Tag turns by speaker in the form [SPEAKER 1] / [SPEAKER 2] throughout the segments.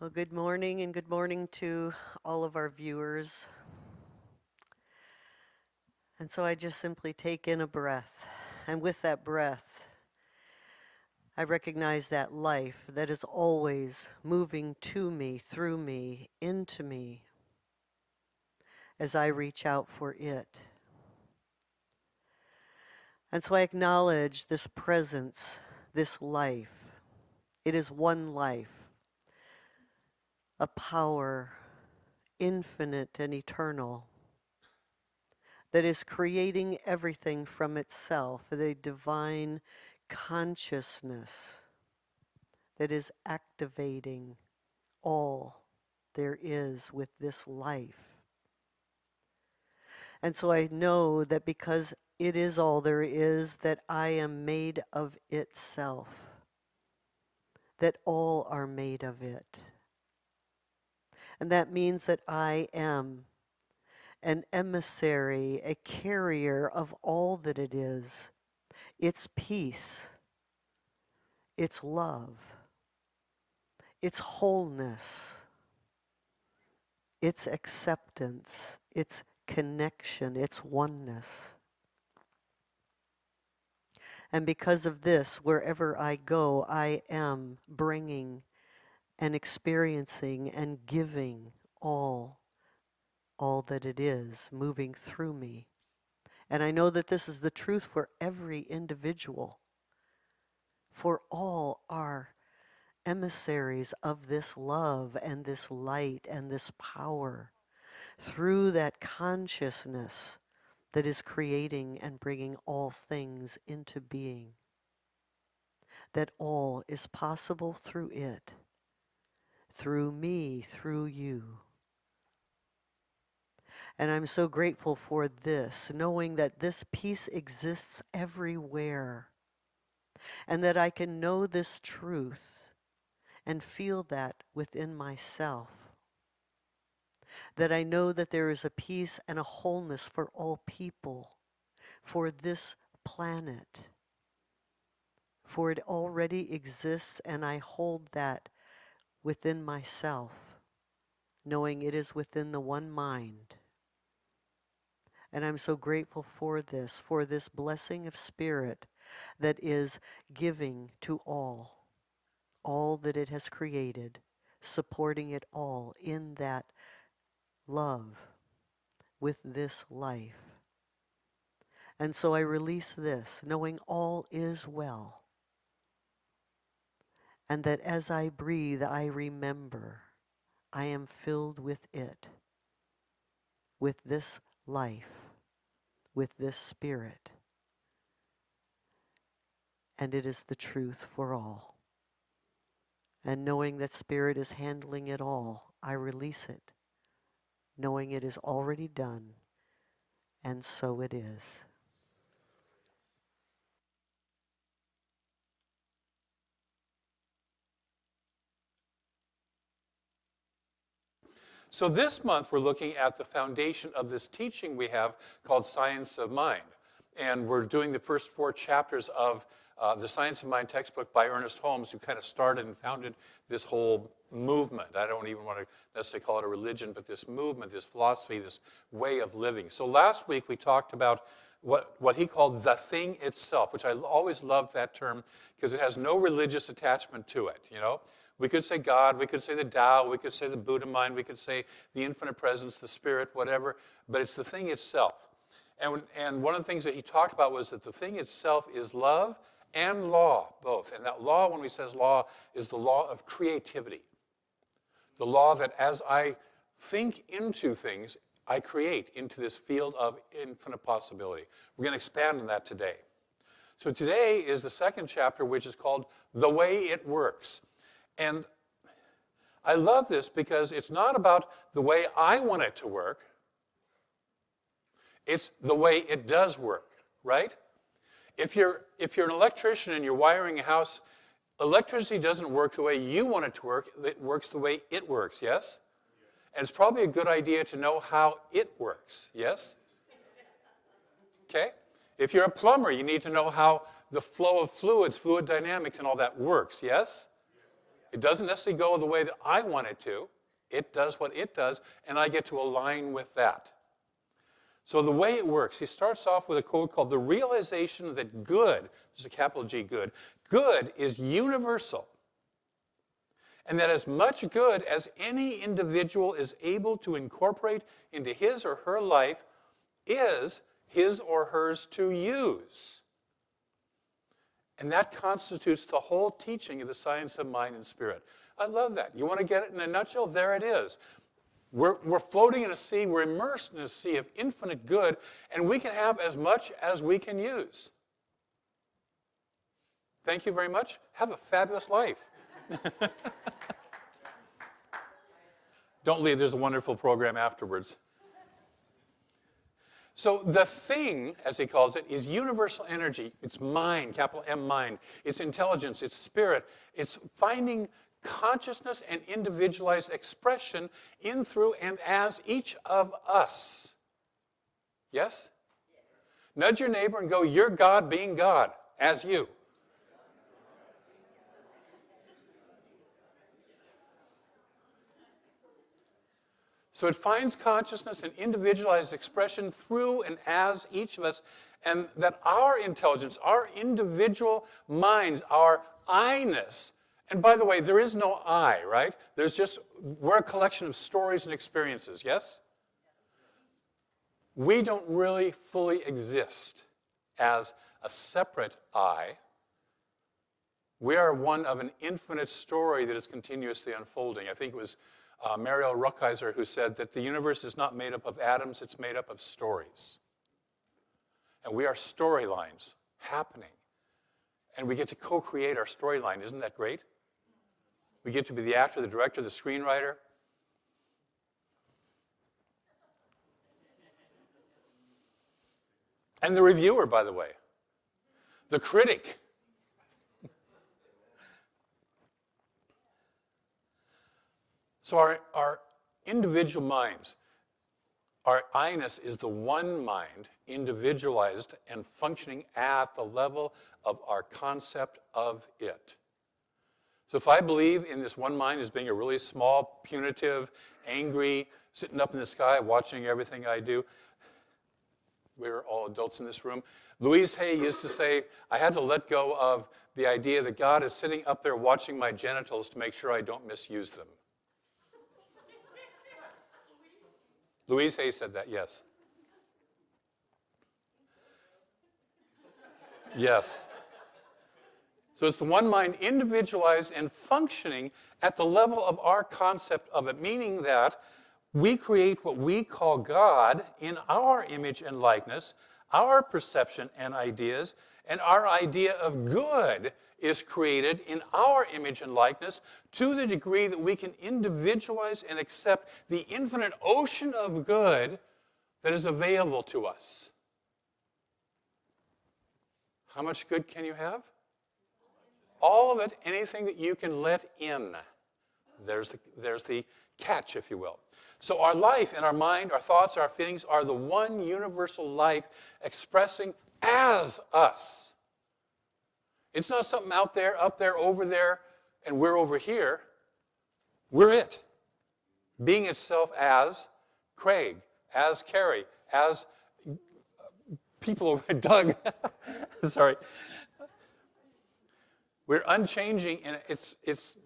[SPEAKER 1] Well, good morning and good morning to all of our viewers. And so I just simply take in a breath. And with that breath, I recognize that life that is always moving to me, through me, into me, as I reach out for it. And so I acknowledge this presence, this life. It is one life, a power infinite and eternal, that is creating everything from itself, a divine consciousness that is activating all there is with this life. And so I know that because it is all there is, that I am made of itself, that all are made of it. And that means that I am an emissary, a carrier of all that it is. Its peace, its love, its wholeness, its acceptance, its connection, its oneness. And because of this, wherever I go, I am bringing and experiencing and giving all that it is moving through me. And I know that this is the truth for every individual, for all are emissaries of this love and this light and this power through that consciousness that is creating and bringing all things into being. That all is possible through it, through me, through you. And I'm so grateful for this, knowing that this peace exists everywhere, and that I can know this truth and feel that within myself. That I know that there is a peace and a wholeness for all people, for this planet, for it already exists, and I hold that within myself, knowing it is within the one mind. And I'm so grateful for this blessing of spirit that is giving to all that it has created, supporting it all in that love with this life. And so I release this, knowing all is well. And that as I breathe, I remember I am filled with it, with this life, with this spirit. And it is the truth for all. And knowing that spirit is handling it all, I release it, knowing it is already done, and so it is.
[SPEAKER 2] So this month we're looking at the foundation of this teaching we have called Science of Mind. And we're doing the first 4 chapters of the Science of Mind textbook by Ernest Holmes, who kind of started and founded this whole movement. I don't even want to necessarily call it a religion, but this movement, this philosophy, this way of living. So last week we talked about what he called the thing itself, which I always loved that term because it has no religious attachment to it, you know. We could say God, we could say the Tao, we could say the Buddha mind, we could say the infinite presence, the spirit, whatever, but it's the thing itself. And one of the things that he talked about was that the thing itself is love and law, both. And that law, when he says law, is the law of creativity. The law that as I think into things, I create into this field of infinite possibility. We're going to expand on that today. So today is the second chapter, which is called The Way It Works. And I love this because it's not about the way I want it to work. It's the way it does work, right? If you're an electrician and you're wiring a house, electricity doesn't work the way you want it to work. It works the way it works, yes? And it's probably a good idea to know how it works, yes? Okay? If you're a plumber, you need to know how the flow of fluids, fluid dynamics, and all that works, yes? It doesn't necessarily go the way that I want it to. It does what it does, and I get to align with that. So the way it works, he starts off with a quote called the realization that good, there's a capital G, good is universal. And that as much good as any individual is able to incorporate into his or her life is his or hers to use. And that constitutes the whole teaching of the science of mind and spirit. I love that. You want to get it in a nutshell? There it is. We're floating in a sea, we're immersed in a sea of infinite good, and we can have as much as we can use. Thank you very much. Have a fabulous life. Don't leave, there's a wonderful program afterwards. So the thing, as he calls it, is universal energy. It's mind, capital M mind. It's intelligence, it's spirit. It's finding consciousness and individualized expression in, through, and as each of us. Yes? Nudge your neighbor and go, you're God being God, as you. So it finds consciousness and individualized expression through and as each of us, and that our intelligence, our individual minds, our I-ness, and by the way, there is no I, right? There's just, we're a collection of stories and experiences, yes? We don't really fully exist as a separate I. We are one of an infinite story that is continuously unfolding. I think it was Mariel Ruckhiser who said that the universe is not made up of atoms, it's made up of stories. And we are storylines happening. And we get to co-create our storyline. Isn't that great? We get to be the actor, the director, the screenwriter. And the reviewer, by the way. The critic. So our individual minds, our I-ness is the one mind, individualized and functioning at the level of our concept of it. So if I believe in this one mind as being a really small, punitive, angry, sitting up in the sky watching everything I do, we're all adults in this room. Louise Hay used to say, I had to let go of the idea that God is sitting up there watching my genitals to make sure I don't misuse them. Louise Hay said that, yes. Yes. So it's the one mind individualized and functioning at the level of our concept of it, meaning that we create what we call God in our image and likeness, our perception and ideas, and our idea of good is created in our image and likeness to the degree that we can individualize and accept the infinite ocean of good that is available to us. How much good can you have? All of it, anything that you can let in. There's the catch, if you will. So our life and our mind, our thoughts, our feelings are the one universal life expressing as us. It's not something out there, up there, over there, and we're over here. We're it. Being itself as Craig, as Carrie, as people over Doug. Sorry. We're unchanging, and it's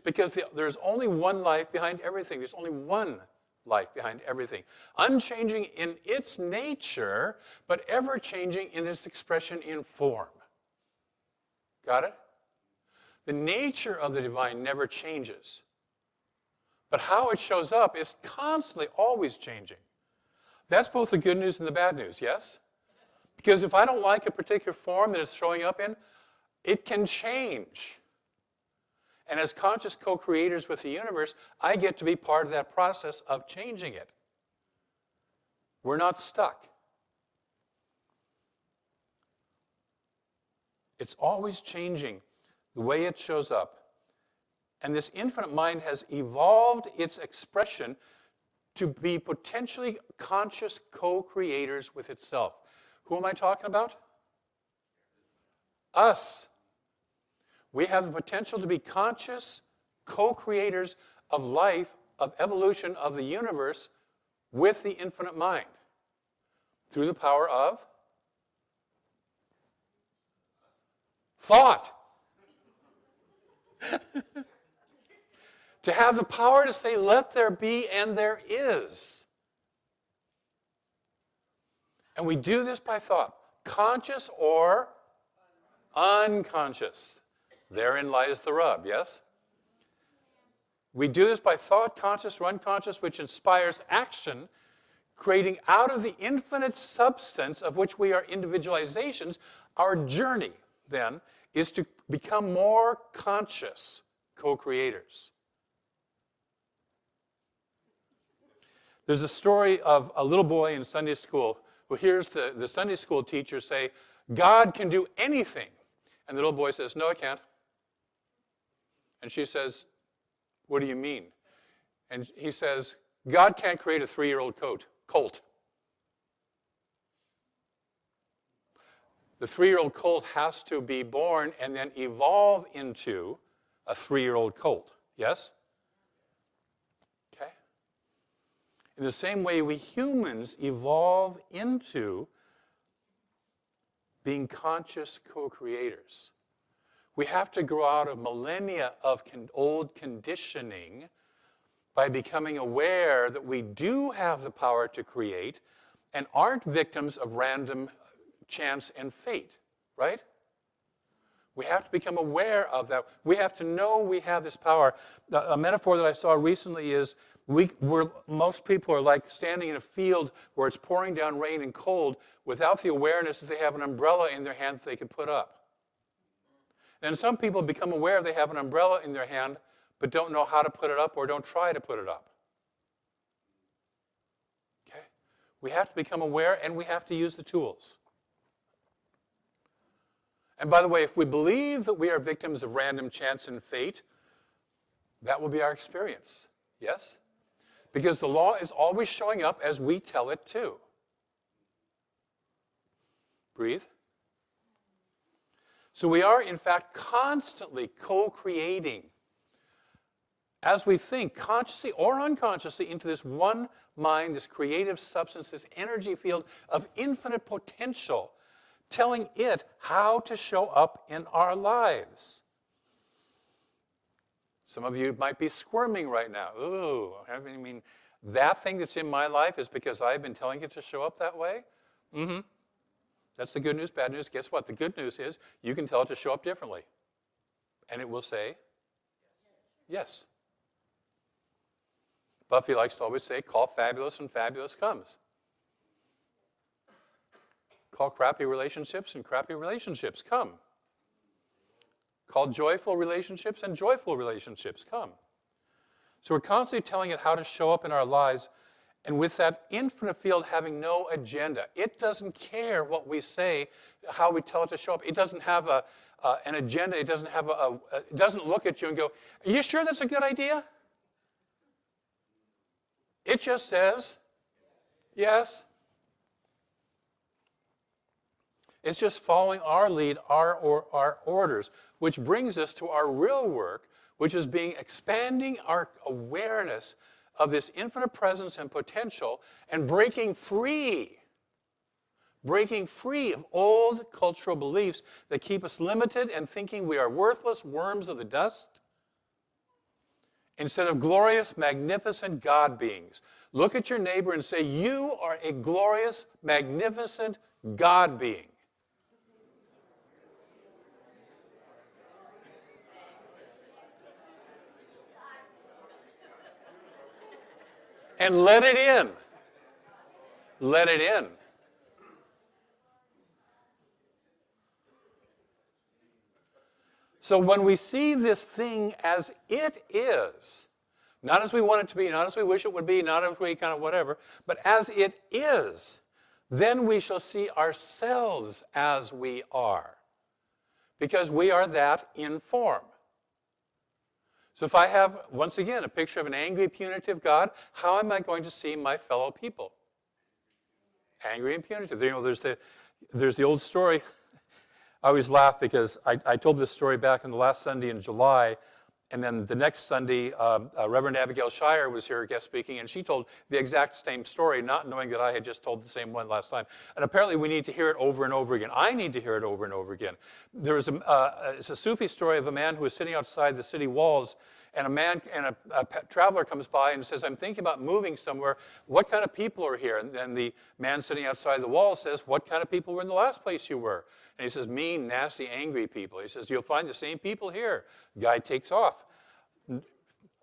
[SPEAKER 2] because there's only one life behind everything. There's only one life behind everything. Unchanging in its nature, but ever-changing in its expression in form. Got it? The nature of the divine never changes. But how it shows up is constantly, always changing. That's both the good news and the bad news, yes? Because if I don't like a particular form that it's showing up in, it can change. And as conscious co-creators with the universe, I get to be part of that process of changing it. We're not stuck. It's always changing the way it shows up. And this infinite mind has evolved its expression to be potentially conscious co-creators with itself. Who am I talking about? Us. We have the potential to be conscious co-creators of life, of evolution, of the universe with the infinite mind through the power of thought. To have the power to say, let there be, and there is. And we do this by thought, conscious or unconscious. Therein lies the rub, yes? We do this by thought, conscious or unconscious, which inspires action, creating out of the infinite substance of which we are individualizations. Our journey, then, is to become more conscious co-creators. There's a story of a little boy in Sunday school who hears the Sunday school teacher say, God can do anything. And the little boy says, no, I can't. And she says, what do you mean? And he says, God can't create a 3-year-old colt. The 3-year-old colt has to be born and then evolve into a 3-year-old colt. Yes? Okay. In the same way, we humans evolve into being conscious co-creators. We have to grow out of millennia of old conditioning by becoming aware that we do have the power to create and aren't victims of random chance and fate, right? We have to become aware of that. We have to know we have this power. A metaphor that I saw recently is most people are like standing in a field where it's pouring down rain and cold without the awareness that they have an umbrella in their hands they can put up. And some people become aware they have an umbrella in their hand but don't know how to put it up or don't try to put it up. Okay? We have to become aware and we have to use the tools. And by the way, if we believe that we are victims of random chance and fate, that will be our experience. Yes? Because the law is always showing up as we tell it to. Breathe. So we are, in fact, constantly co-creating as we think, consciously or unconsciously, into this one mind, this creative substance, this energy field of infinite potential, telling it how to show up in our lives. Some of you might be squirming right now. Ooh, I mean, that thing that's in my life is because I've been telling it to show up that way? Mm-hmm. That's the good news, bad news. Guess what? The good news is you can tell it to show up differently. And it will say, yes. Buffy likes to always say, call fabulous and fabulous comes. Call crappy relationships and crappy relationships come. Call joyful relationships and joyful relationships come. So we're constantly telling it how to show up in our lives, and with that infinite field having no agenda. It doesn't care what we say, how we tell it to show up. It doesn't have an agenda. It doesn't have it doesn't look at you and go, are you sure that's a good idea? It just says, yes. It's just following our lead, our orders, which brings us to our real work, which is expanding our awareness of this infinite presence and potential and breaking free of old cultural beliefs that keep us limited and thinking we are worthless worms of the dust instead of glorious, magnificent God beings. Look at your neighbor and say, you are a glorious, magnificent God being. And let it in. Let it in. So when we see this thing as it is, not as we want it to be, not as we wish it would be, not as we kind of whatever, but as it is, then we shall see ourselves as we are. Because we are that in form. So if I have, once again, a picture of an angry, punitive God, how am I going to see my fellow people? Angry and punitive. You know, there's the old story. I always laugh because I told this story back on the last Sunday in July, And then the next Sunday, Reverend Abigail Shire was here guest speaking, and she told the exact same story, not knowing that I had just told the same one last time. And apparently we need to hear it over and over again. I need to hear it over and over again. There was it's a Sufi story of a man who was sitting outside the city walls, and a traveler comes by and says, I'm thinking about moving somewhere. What kind of people are here? And then the man sitting outside the wall says, what kind of people were in the last place you were? And he says, mean, nasty, angry people. He says, you'll find the same people here. The guy takes off.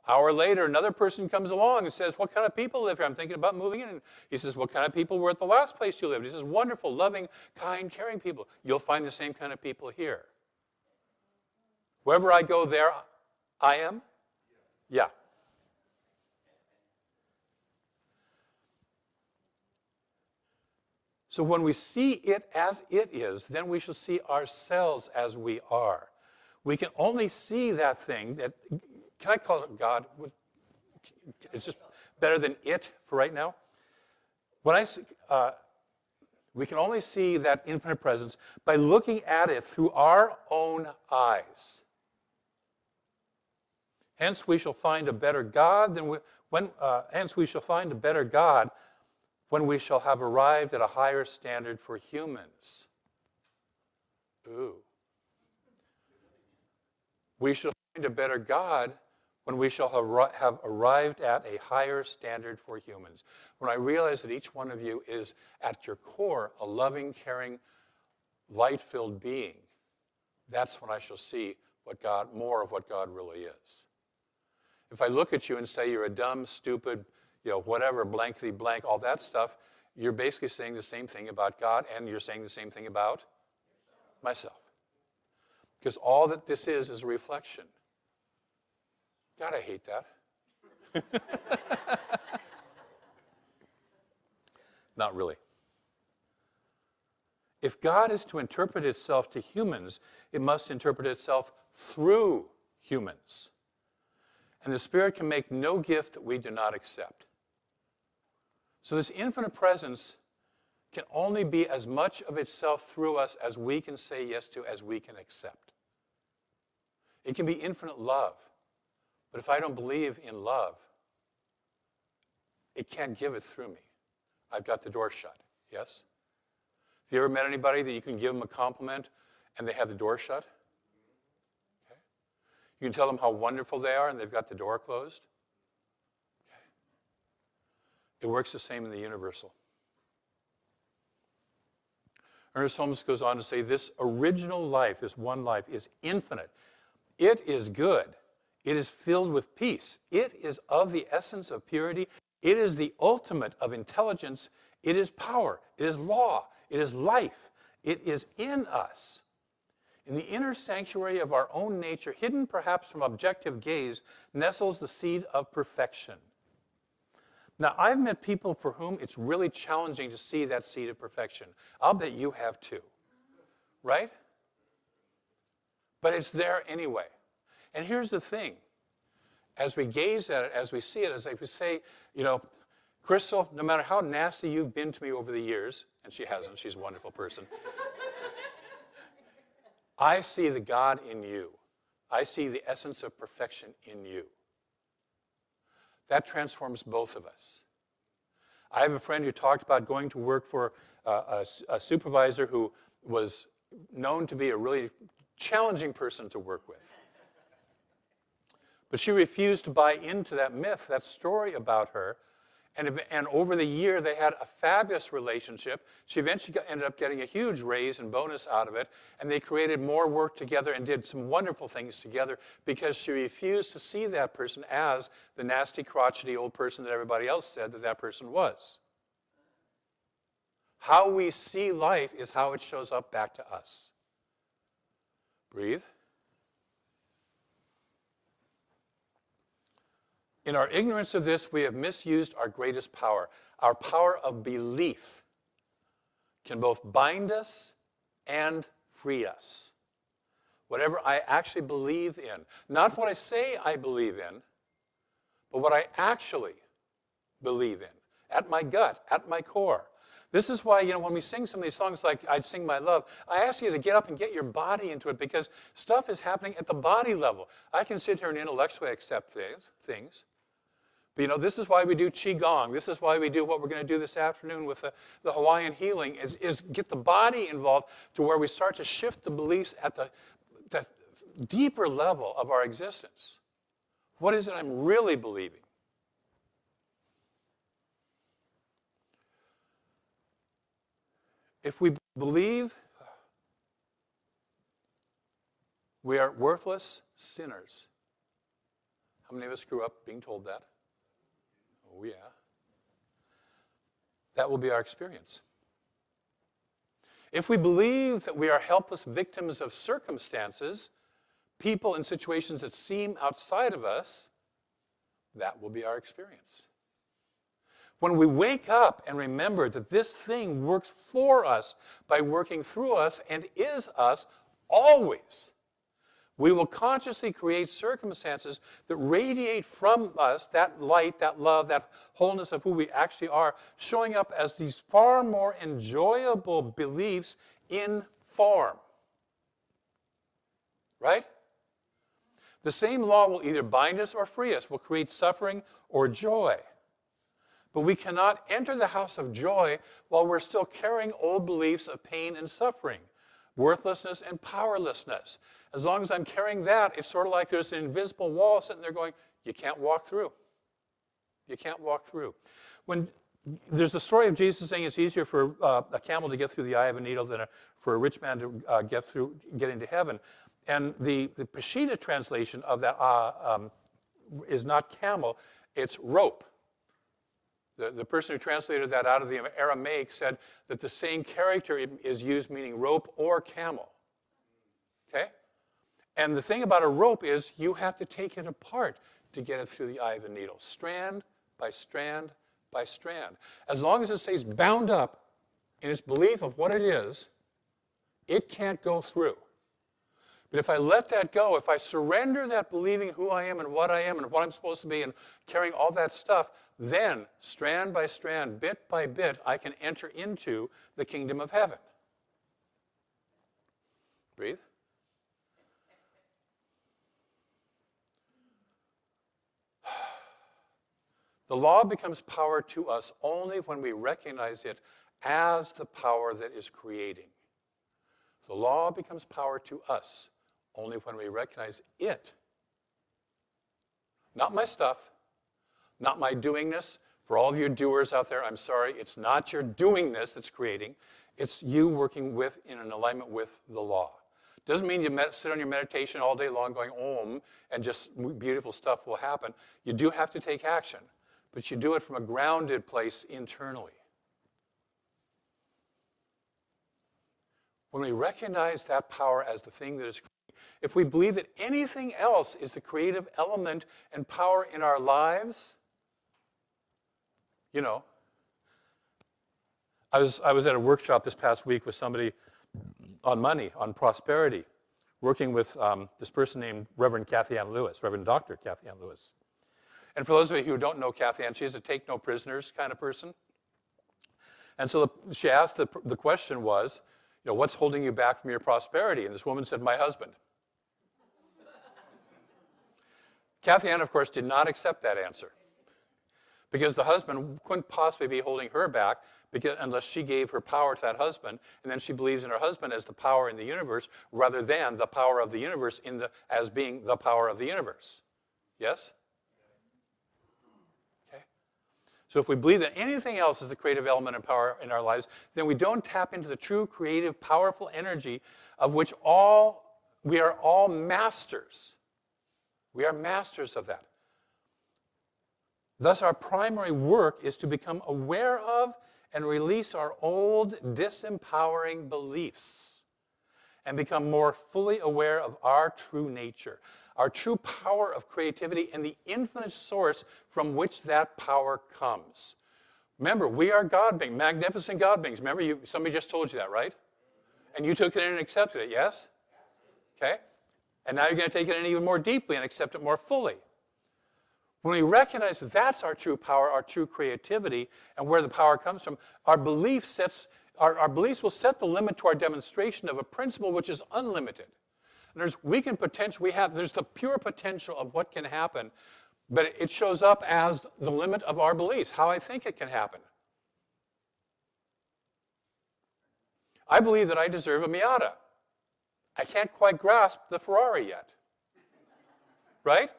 [SPEAKER 2] Hour later, another person comes along and says, what kind of people live here? I'm thinking about moving in. And he says, what kind of people were at the last place you lived? He says, wonderful, loving, kind, caring people. You'll find the same kind of people here. Wherever I go, there I am. Yeah. So when we see it as it is, then we shall see ourselves as we are. We can only see that thing that, can I call it God? It's just better than it for right now. When I see, we can only see that infinite presence by looking at it through our own eyes. Hence, we shall find a better God hence we shall find a better God when we shall have arrived at a higher standard for humans. Ooh. We shall find a better God when we shall have arrived at a higher standard for humans. When I realize that each one of you is, at your core, a loving, caring, light-filled being, that's when I shall see more of what God really is. If I look at you and say you're a dumb, stupid, whatever, blankety blank, all that stuff, you're basically saying the same thing about God, and you're saying the same thing about myself. Because all that this is a reflection. God, I hate that. Not really. If God is to interpret itself to humans, it must interpret itself through humans. And the Spirit can make no gift that we do not accept. So this infinite presence can only be as much of itself through us as we can say yes to, as we can accept. It can be infinite love. But if I don't believe in love, it can't give it through me. I've got the door shut, yes? Have you ever met anybody that you can give them a compliment and they have the door shut? You can tell them how wonderful they are and they've got the door closed. Okay. It works the same in the universal. Ernest Holmes goes on to say, this original life, this one life, is infinite. It is good. It is filled with peace. It is of the essence of purity. It is the ultimate of intelligence. It is power. It is law. It is life. It is in us. In the inner sanctuary of our own nature, hidden perhaps from objective gaze, nestles the seed of perfection. Now, I've met people for whom it's really challenging to see that seed of perfection. I'll bet you have too, right? But it's there anyway. And here's the thing. As we gaze at it, as we see it, as we say, Crystal, no matter how nasty you've been to me over the years, and she hasn't, she's a wonderful person, I see the God in you. I see the essence of perfection in you. That transforms both of us. I have a friend who talked about going to work for a supervisor who was known to be a really challenging person to work with. But she refused to buy into that myth, that story about her. And over the year, they had a fabulous relationship. She eventually ended up getting a huge raise and bonus out of it. And they created more work together and did some wonderful things together because she refused to see that person as the nasty, crotchety old person that everybody else said that person was. How we see life is how it shows up back to us. Breathe. In our ignorance of this, we have misused our greatest power. Our power of belief can both bind us and free us. Whatever I actually believe in, not what I say I believe in, but what I actually believe in, at my gut, at my core. This is why, when we sing some of these songs like I Sing My Love, I ask you to get up and get your body into it because stuff is happening at the body level. I can sit here and intellectually accept things. But this is why we do Qigong. This is why we do what we're going to do this afternoon with the Hawaiian healing, is get the body involved to where we start to shift the beliefs at the deeper level of our existence. What is it I'm really believing? If we believe we are worthless sinners, how many of us grew up being told that? Oh, yeah. That will be our experience. If we believe that we are helpless victims of circumstances, people and situations that seem outside of us, that will be our experience. When we wake up and remember that this thing works for us by working through us and is us always, we will consciously create circumstances that radiate from us that light, that love, that wholeness of who we actually are, showing up as these far more enjoyable beliefs in form. Right? The same law will either bind us or free us, will create suffering or joy. But we cannot enter the house of joy while we're still carrying old beliefs of pain and suffering, worthlessness and powerlessness. As long as I'm carrying that, it's sort of like there's an invisible wall sitting there going, you can't walk through. You can't walk through. When there's the story of Jesus saying it's easier for a camel to get through the eye of a needle than for a rich man to get into heaven. And the Peshitta translation of that is not camel, it's rope. The person who translated that out of the Aramaic said that the same character is used meaning rope or camel. Okay? And the thing about a rope is you have to take it apart to get it through the eye of the needle, strand by strand by strand. As long as it stays bound up in its belief of what it is, it can't go through. But if I let that go, if I surrender that believing who I am and what I'm supposed to be and carrying all that stuff, then strand by strand, bit by bit, I can enter into the kingdom of heaven. Breathe. The law becomes power to us only when we recognize it as the power that is creating. The law becomes power to us only when we recognize it. Not my stuff, not my doingness. For all of you doers out there, I'm sorry, it's not your doingness that's creating. It's you working in an alignment with the law. Doesn't mean you sit on your meditation all day long going Om and just beautiful stuff will happen. You do have to take action, but you do it from a grounded place internally. When we recognize that power as the thing that is creating, if we believe that anything else is the creative element and power in our lives, I was at a workshop this past week with somebody on money, on prosperity, working with this person named Reverend Kathy Ann Lewis, Reverend Dr. Kathy Ann Lewis. And for those of you who don't know Kathy Ann, she's a take no prisoners kind of person. And so she asked, the question was, what's holding you back from your prosperity? And this woman said, my husband. Kathy Ann, of course, did not accept that answer because the husband couldn't possibly be holding her back unless she gave her power to that husband, and then she believes in her husband as the power in the universe rather than the power of the universe as being the power of the universe. Yes? Okay. So if we believe that anything else is the creative element and power in our lives, then we don't tap into the true creative, powerful energy of which we are all masters. We are masters of that. Thus, our primary work is to become aware of and release our old, disempowering beliefs and become more fully aware of our true nature, our true power of creativity, and the infinite source from which that power comes. Remember, we are God beings, magnificent God beings. Remember, somebody just told you that, right? And you took it in and accepted it, yes? Okay? And now you're going to take it in even more deeply and accept it more fully. When we recognize that that's our true power, our true creativity, and where the power comes from, our beliefs will set the limit to our demonstration of a principle which is unlimited. And there's the pure potential of what can happen, but it shows up as the limit of our beliefs, how I think it can happen. I believe that I deserve a Miata. I can't quite grasp the Ferrari yet. Right?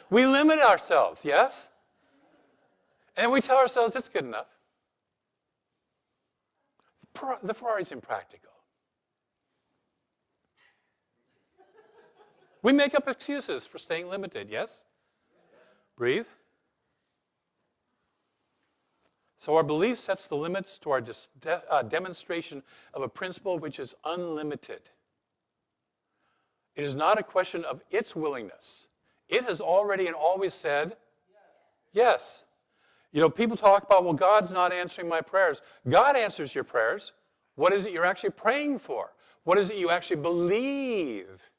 [SPEAKER 2] We limit ourselves, yes? And we tell ourselves it's good enough. The Ferrari's impractical. We make up excuses for staying limited, yes? Breathe. So our belief sets the limits to our demonstration of a principle which is unlimited. It is not a question of its willingness. It has already and always said, yes. You know, people talk about, well, God's not answering my prayers. God answers your prayers. What is it you're actually praying for? What is it you actually believe?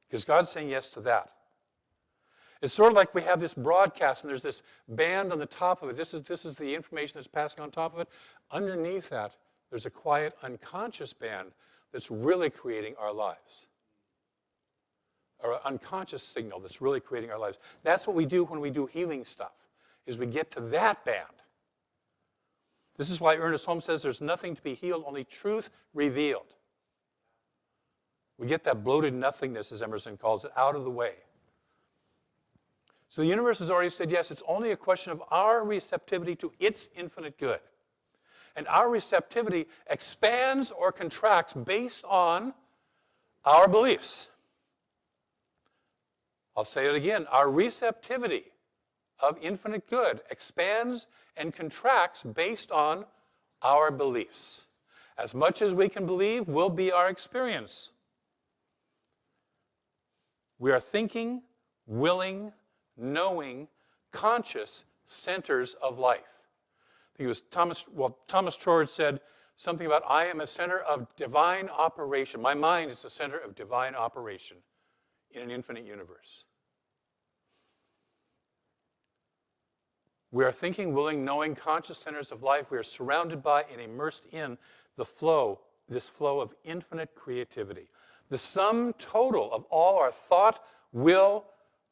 [SPEAKER 2] Because God's saying yes to that. It's sort of like we have this broadcast and there's this band on the top of it. This is the information that's passing on top of it. Underneath that, there's a quiet, unconscious band that's really creating our lives. Or an unconscious signal that's really creating our lives. That's what we do when we do healing stuff, is we get to that band. This is why Ernest Holmes says there's nothing to be healed, only truth revealed. We get that bloated nothingness, as Emerson calls it, out of the way. So the universe has already said yes, it's only a question of our receptivity to its infinite good. And our receptivity expands or contracts based on our beliefs. I'll say it again. Our receptivity of infinite good expands and contracts based on our beliefs. As much as we can believe will be our experience. We are thinking, willing, knowing, conscious centers of life. I think it was Thomas Trord said something about, I am a center of divine operation. My mind is a center of divine operation in an infinite universe. We are thinking, willing, knowing, conscious centers of life. We are surrounded by and immersed in this flow of infinite creativity. The sum total of all our thought, will,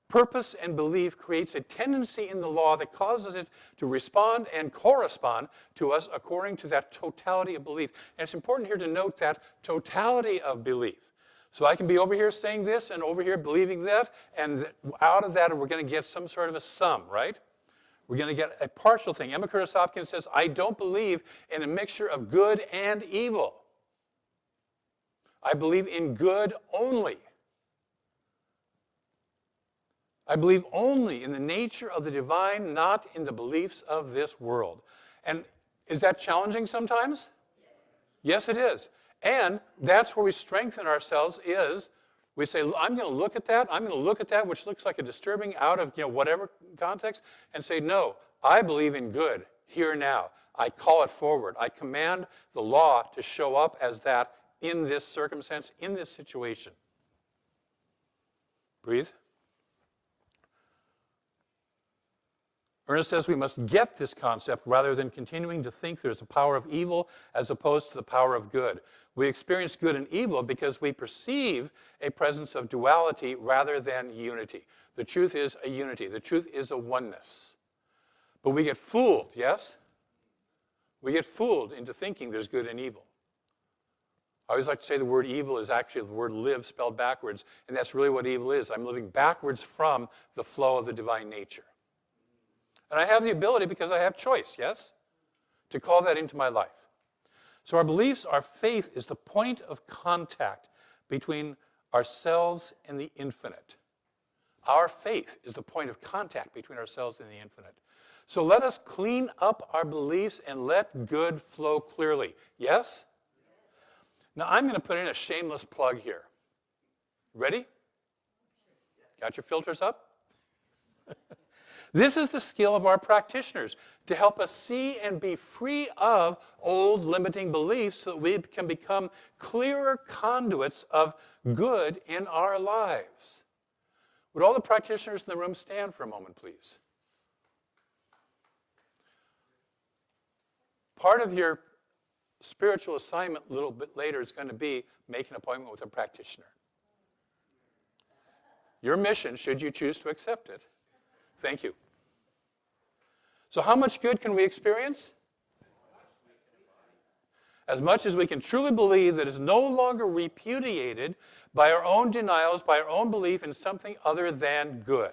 [SPEAKER 2] purpose, and belief creates a tendency in the law that causes it to respond and correspond to us according to that totality of belief. And it's important here to note that totality of belief. So I can be over here saying this and over here believing that, and out of that we're going to get some sort of a sum, right? We're going to get a partial thing. Emma Curtis Hopkins says, I don't believe in a mixture of good and evil. I believe in good only. I believe only in the nature of the divine, not in the beliefs of this world. And is that challenging sometimes? Yes, it is. And that's where we strengthen ourselves is we say, I'm going to look at that. I'm going to look at that, which looks like a disturbing out of whatever context, and say, no, I believe in good here now. I call it forward. I command the law to show up as that in this circumstance, in this situation. Breathe. Ernest says we must get this concept rather than continuing to think there's a power of evil as opposed to the power of good. We experience good and evil because we perceive a presence of duality rather than unity. The truth is a unity. The truth is a oneness. But we get fooled, yes? We get fooled into thinking there's good and evil. I always like to say the word evil is actually the word live spelled backwards, and that's really what evil is. I'm living backwards from the flow of the divine nature. And I have the ability, because I have choice, yes, to call that into my life. So our beliefs, our faith is the point of contact between ourselves and the infinite. Our faith is the point of contact between ourselves and the infinite. So let us clean up our beliefs and let good flow clearly. Yes? Now I'm going to put in a shameless plug here. Ready? Got your filters up? This is the skill of our practitioners, to help us see and be free of old limiting beliefs so that we can become clearer conduits of good in our lives. Would all the practitioners in the room stand for a moment, please? Part of your spiritual assignment a little bit later is going to be make an appointment with a practitioner. Your mission, should you choose to accept it. Thank you. So how much good can we experience? As much as we can truly believe that is no longer repudiated by our own denials, by our own belief in something other than good.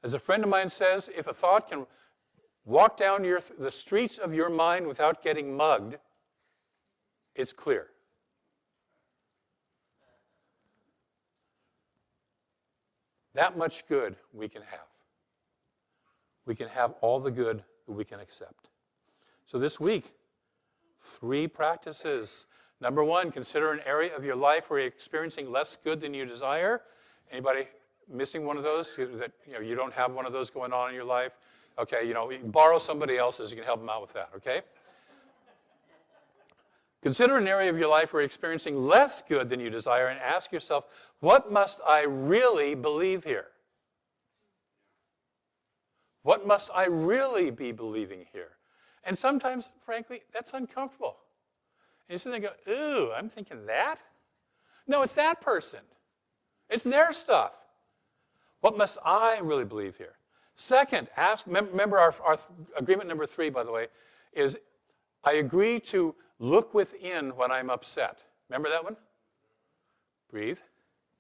[SPEAKER 2] As a friend of mine says, if a thought can walk down the streets of your mind without getting mugged, it's clear. That much good we can have. We can have all the good that we can accept. So this week, 3 practices. Number 1, consider an area of your life where you're experiencing less good than you desire. Anybody missing one of those? That you don't have one of those going on in your life? Okay, you borrow somebody else's, you can help them out with that, okay? Consider an area of your life where you're experiencing less good than you desire and ask yourself, what must I really believe here? What must I really be believing here? And sometimes, frankly, that's uncomfortable. And you sit there and go, ooh, I'm thinking that? No, it's that person. It's their stuff. What must I really believe here? Second, remember our agreement number 3, by the way, is I agree to look within when I'm upset. Remember that one? Breathe.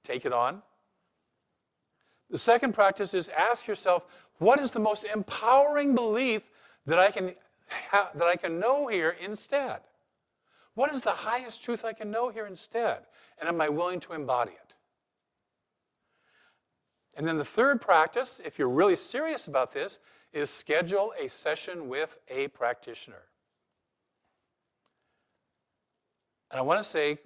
[SPEAKER 2] Take it on. The second practice is ask yourself, what is the most empowering belief that I can know here instead? What is the highest truth I can know here instead? And am I willing to embody it? And then the third practice, if you're really serious about this, is schedule a session with a practitioner. And I want to say,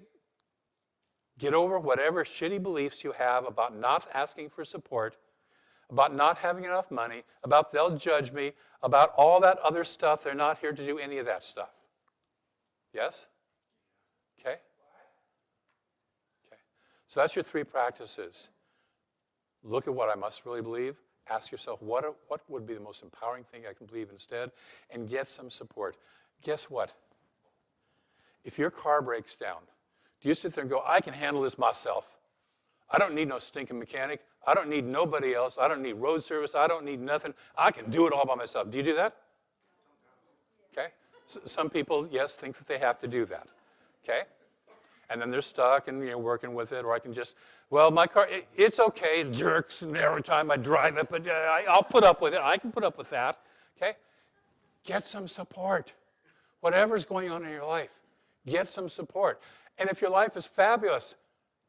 [SPEAKER 2] get over whatever shitty beliefs you have about not asking for support, about not having enough money, about they'll judge me, about all that other stuff. They're not here to do any of that stuff. Yes? Okay? Okay. So that's your 3 practices. Look at what I must really believe. Ask yourself, what would be the most empowering thing I can believe instead? And get some support. Guess what? If your car breaks down, do you sit there and go, I can handle this myself. I don't need no stinking mechanic. I don't need nobody else. I don't need road service. I don't need nothing. I can do it all by myself. Do you do that? Okay. Some people, yes, think that they have to do that. Okay. And then they're stuck and working with it, or I can just, well, my car, it's okay. It jerks every time I drive it, but I'll put up with it. I can put up with that. Okay. Get some support. Whatever's going on in your life, get some support. And if your life is fabulous,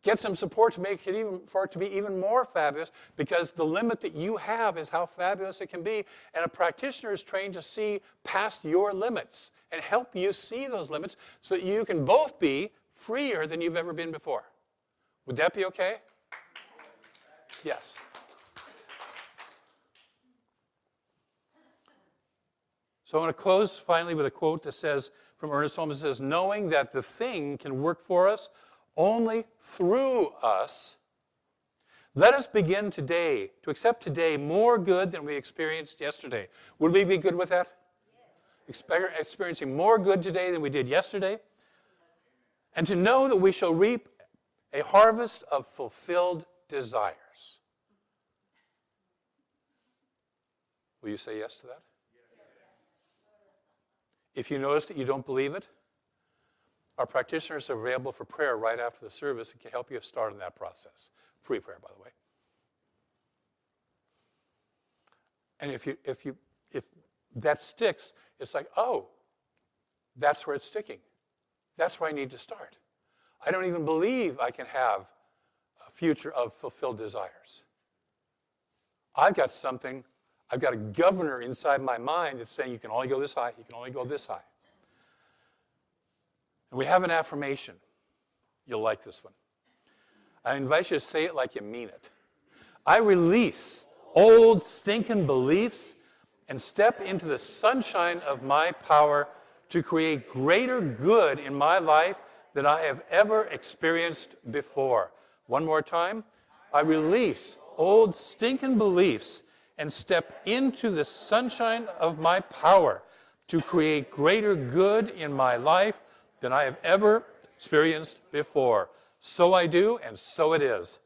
[SPEAKER 2] get some support to make it for it to be even more fabulous, because the limit that you have is how fabulous it can be. And a practitioner is trained to see past your limits and help you see those limits so that you can both be freer than you've ever been before. Would that be okay? Yes. So I want to close finally with a quote that says, from Ernest Holmes, it says, knowing that the thing can work for us only through us, let us begin today to accept today more good than we experienced yesterday. Would we be good with that? Yes. Experiencing more good today than we did yesterday. And to know that we shall reap a harvest of fulfilled desires. Will you say yes to that? If you notice that you don't believe it, our practitioners are available for prayer right after the service and can help you start in that process. Free prayer, by the way. And if that sticks, it's like, oh, that's where it's sticking. That's where I need to start. I don't even believe I can have a future of fulfilled desires. I've got a governor inside my mind that's saying you can only go this high, you can only go this high. And we have an affirmation. You'll like this one. I invite you to say it like you mean it. I release old stinking beliefs and step into the sunshine of my power to create greater good in my life than I have ever experienced before. One more time. I release old stinking beliefs and step into the sunshine of my power to create greater good in my life than I have ever experienced before. So I do, and so it is.